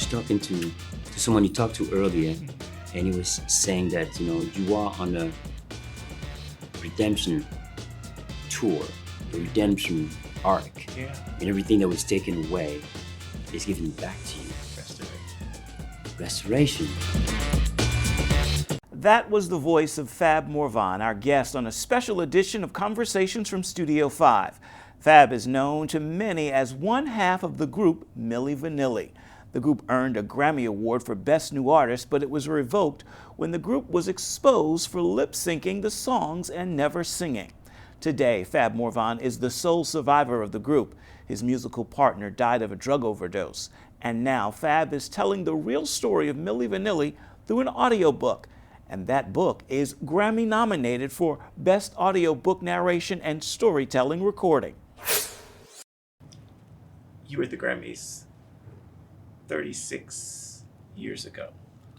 talking to someone you talked to earlier, and he was saying that, you are on a redemption tour, a redemption arc. Yeah. And everything that was taken away is given back to you. Restoration. That was the voice of Fab Morvan, our guest on a special edition of Conversations from Studio 5. Fab is known to many as one half of the group Milli Vanilli. The group earned a Grammy Award for Best New Artist, but it was revoked when the group was exposed for lip-syncing the songs and never singing. Today, Fab Morvan is the sole survivor of the group. His musical partner died of a drug overdose. And now Fab is telling the real story of Milli Vanilli through an audiobook. And that book is Grammy nominated for Best Audiobook Narration and Storytelling Recording. You were at the Grammys 36 years ago.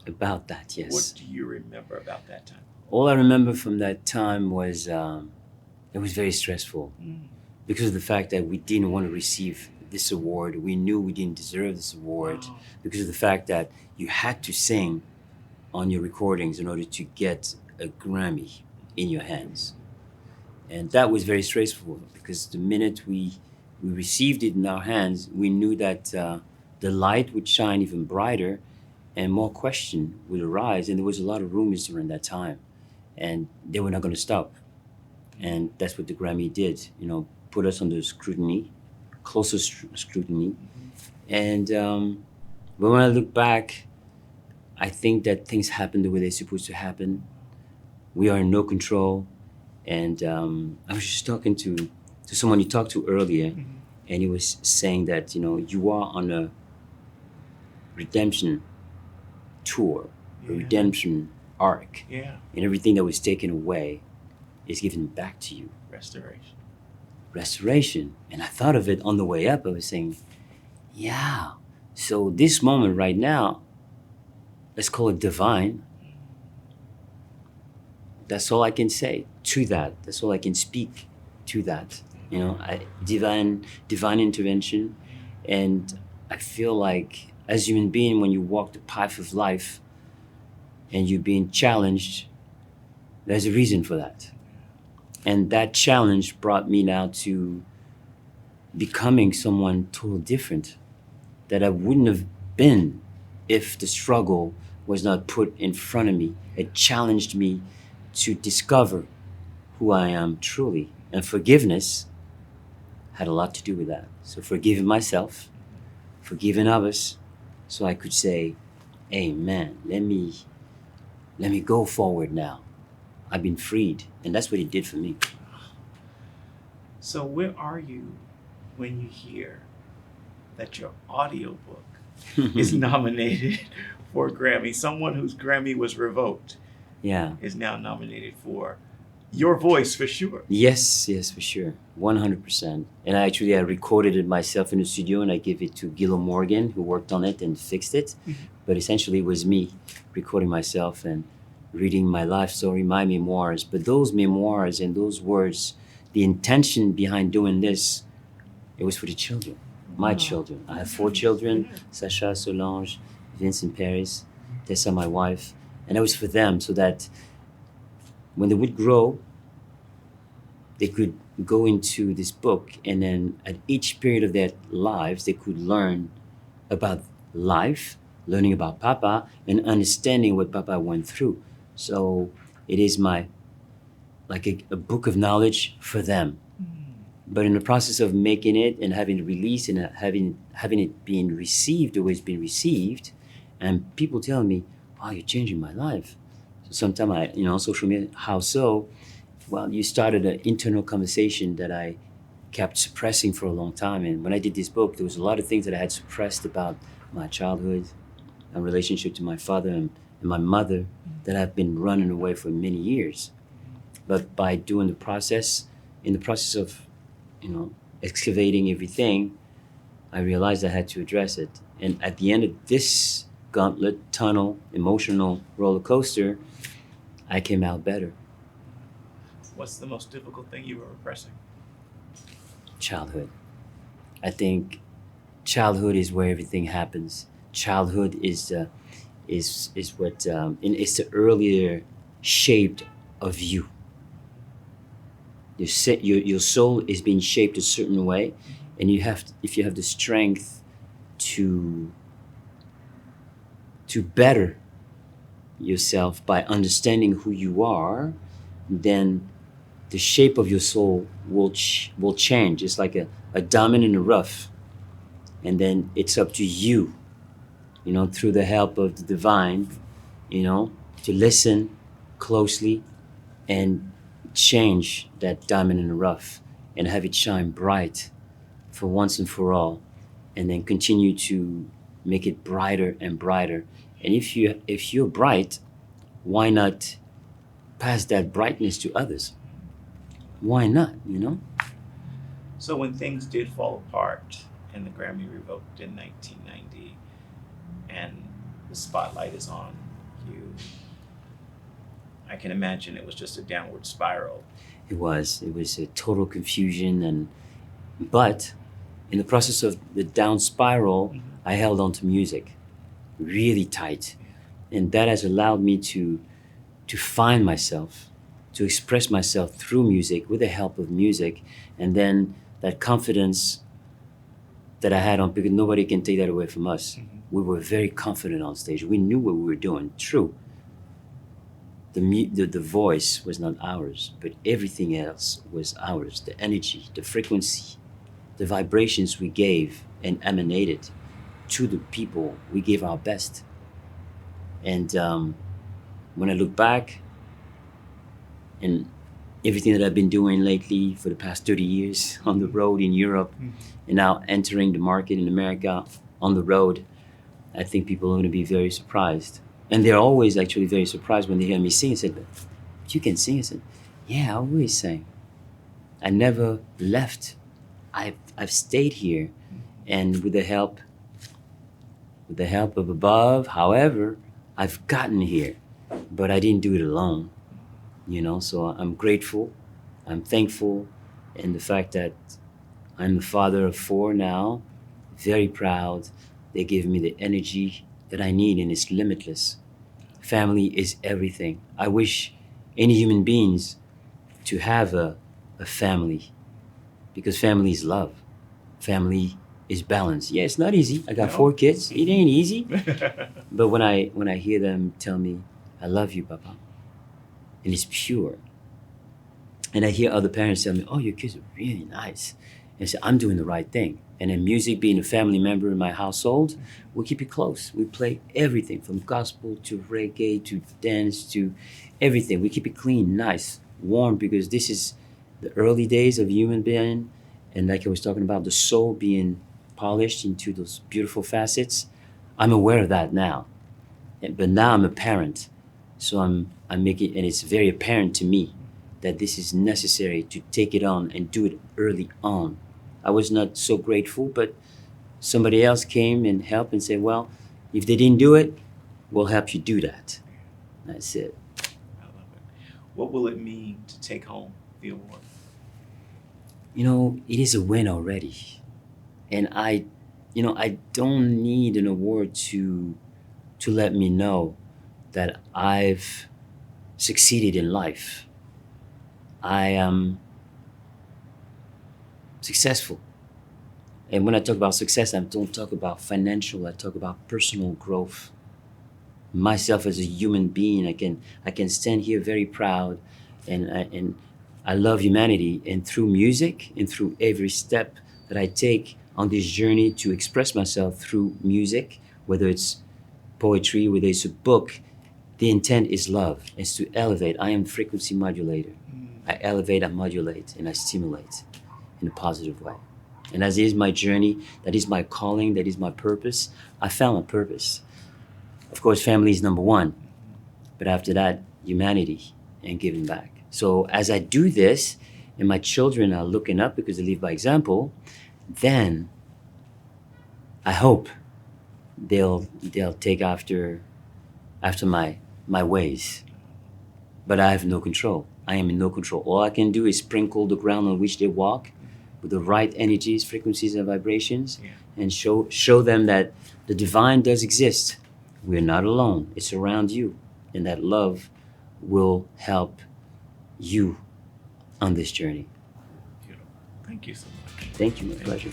About that, yes. What do you remember about that time? All I remember from that time was it was very stressful because of the fact that we didn't want to receive this award. We knew we didn't deserve this award because of the fact that you had to sing on your recordings in order to get a Grammy in your hands. And that was very stressful because the minute we received it in our hands, we knew that the light would shine even brighter and more questions would arise. And there was a lot of rumors during that time, and they were not going to stop. And that's what the Grammy did, put us under scrutiny, closer scrutiny. And but when I look back, I think that things happen the way they're supposed to happen. We are in no control. And I was just talking to someone you talked to earlier, and he was saying that, you are on a redemption tour, a redemption arc. Yeah. And everything that was taken away is given back to you. Restoration. And I thought of it on the way up. I was saying, yeah. So this moment right now, let's call it divine. That's all I can say to that. That's all I can speak to that. Divine intervention. And I feel like as a human being, when you walk the path of life and you're being challenged, there's a reason for that. And that challenge brought me now to becoming someone totally different that I wouldn't have been if the struggle was not put in front of me. It challenged me to discover who I am truly. And forgiveness had a lot to do with that. So forgiving myself, forgiving others, so I could say, amen, let me go forward now. I've been freed. And that's what it did for me. So where are you when you hear that your audiobook is nominated for a Grammy? Someone whose Grammy was revoked is now nominated for your voice, for sure. Yes, for sure. 100%. And I recorded it myself in the studio, and I gave it to Guillaume Morgan, who worked on it and fixed it. But essentially it was me recording myself and reading my life story, my memoirs. But those memoirs and those words, the intention behind doing this, it was for the children, my children. I have 4 children, Sacha, Solange, Vince and Paris, Tessa, my wife. And it was for them so that when they would grow, they could go into this book, and then at each period of their lives, they could learn about life, learning about Papa, and understanding what Papa went through. So it is like a book of knowledge for them. But in the process of making it and having it released and having it being received the way it's been received, and people telling me, wow, you're changing my life. So sometimes on social media, how so? Well, you started an internal conversation that I kept suppressing for a long time. And when I did this book, there was a lot of things that I had suppressed about my childhood, my relationship to my father and my mother that I've been running away for many years. But by doing in the process of, excavating everything, I realized I had to address it. And at the end of this gauntlet, tunnel, emotional roller coaster, I came out better. What's the most difficult thing you were repressing? Childhood. I think childhood is where everything happens. childhood is what and it's the earlier shaped of you. Your soul is being shaped a certain way, and if you have the strength to better yourself by understanding who you are, then the shape of your soul will change. It's like a diamond in the rough, and then it's up to you, through the help of the divine, to listen closely and change that diamond in the rough and have it shine bright for once and for all, and then continue to make it brighter and brighter. And if you're bright, why not pass that brightness to others? Why not, So when things did fall apart and the Grammy revoked in 1990 and the spotlight is on you, I can imagine it was just a downward spiral. It was a total confusion, but in the process of the down spiral, I held on to music really tight. And that has allowed me to find myself, to express myself through music with the help of music. And then that confidence that I had on, because nobody can take that away from us. We were very confident on stage. We knew what we were doing. True. The voice was not ours, but everything else was ours. The energy, the frequency, the vibrations we gave and emanated to the people, we gave our best. And when I look back and everything that I've been doing lately for the past 30 years on the road in Europe, and now entering the market in America on the road, I think people are going to be very surprised. And they're always actually very surprised when they hear me sing. I said, "But you can sing?" I said, "Yeah, I always sang. I never left. I've stayed here, and with the help of above, however, I've gotten here, but I didn't do it alone, So I'm grateful, I'm thankful, and the fact that I'm the father of 4 now, very proud. They give me the energy that I need, and it's limitless. Family is everything. I wish any human beings to have a family, because family is love. Family is balance. Yeah, it's not easy. I got 4 kids. It ain't easy. But when I hear them tell me, "I love you, Papa," and it's pure. And I hear other parents tell me, "Oh, your kids are really nice." And I say, I'm doing the right thing. And then music, being a family member in my household, we keep it close. We play everything from gospel to reggae to dance to everything. We keep it clean, nice, warm, because this is the early days of human being. And like I was talking about, the soul being polished into those beautiful facets. I'm aware of that now. But now I'm a parent. So I'm making, and it's very apparent to me that this is necessary to take it on and do it early on. I was not so grateful, but somebody else came and helped and said, "Well, if they didn't do it, we'll help you do that." That's it. I love it. What will it mean to take home the award? It is a win already. And I don't need an award to let me know that I've succeeded in life. I am successful. And when I talk about success, I don't talk about financial, I talk about personal growth. Myself as a human being, I can stand here very proud, and I love humanity, and through music and through every step that I take on this journey to express myself through music, whether it's poetry, whether it's a book, the intent is love. It's to elevate. I am frequency modulator. I elevate, I modulate, and I stimulate in a positive way. And as is my journey, that is my calling, that is my purpose. I found my purpose. Of course, family is number one, but after that, humanity and giving back. So as I do this, and my children are looking up because they live by example, then I hope they'll take after my ways. But I have no control. I am in no control. All I can do is sprinkle the ground on which they walk with the right energies, frequencies, and vibrations, Yeah. and show them that the divine does exist. We're not alone. It's around you, and that love will help you on this journey. Beautiful. Thank you so much. Thank you. My pleasure.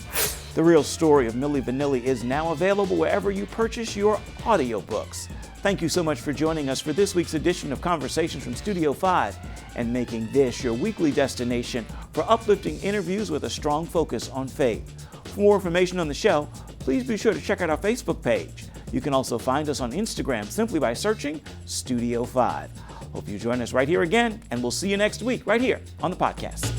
The Real Story of Milli Vanilli is now available wherever you purchase your audiobooks. Thank you so much for joining us for this week's edition of Conversations from Studio 5 and making this your weekly destination for uplifting interviews with a strong focus on faith. For more information on the show, please be sure to check out our Facebook page. You can also find us on Instagram simply by searching Studio 5. Hope you join us right here again, and we'll see you next week right here on the podcast.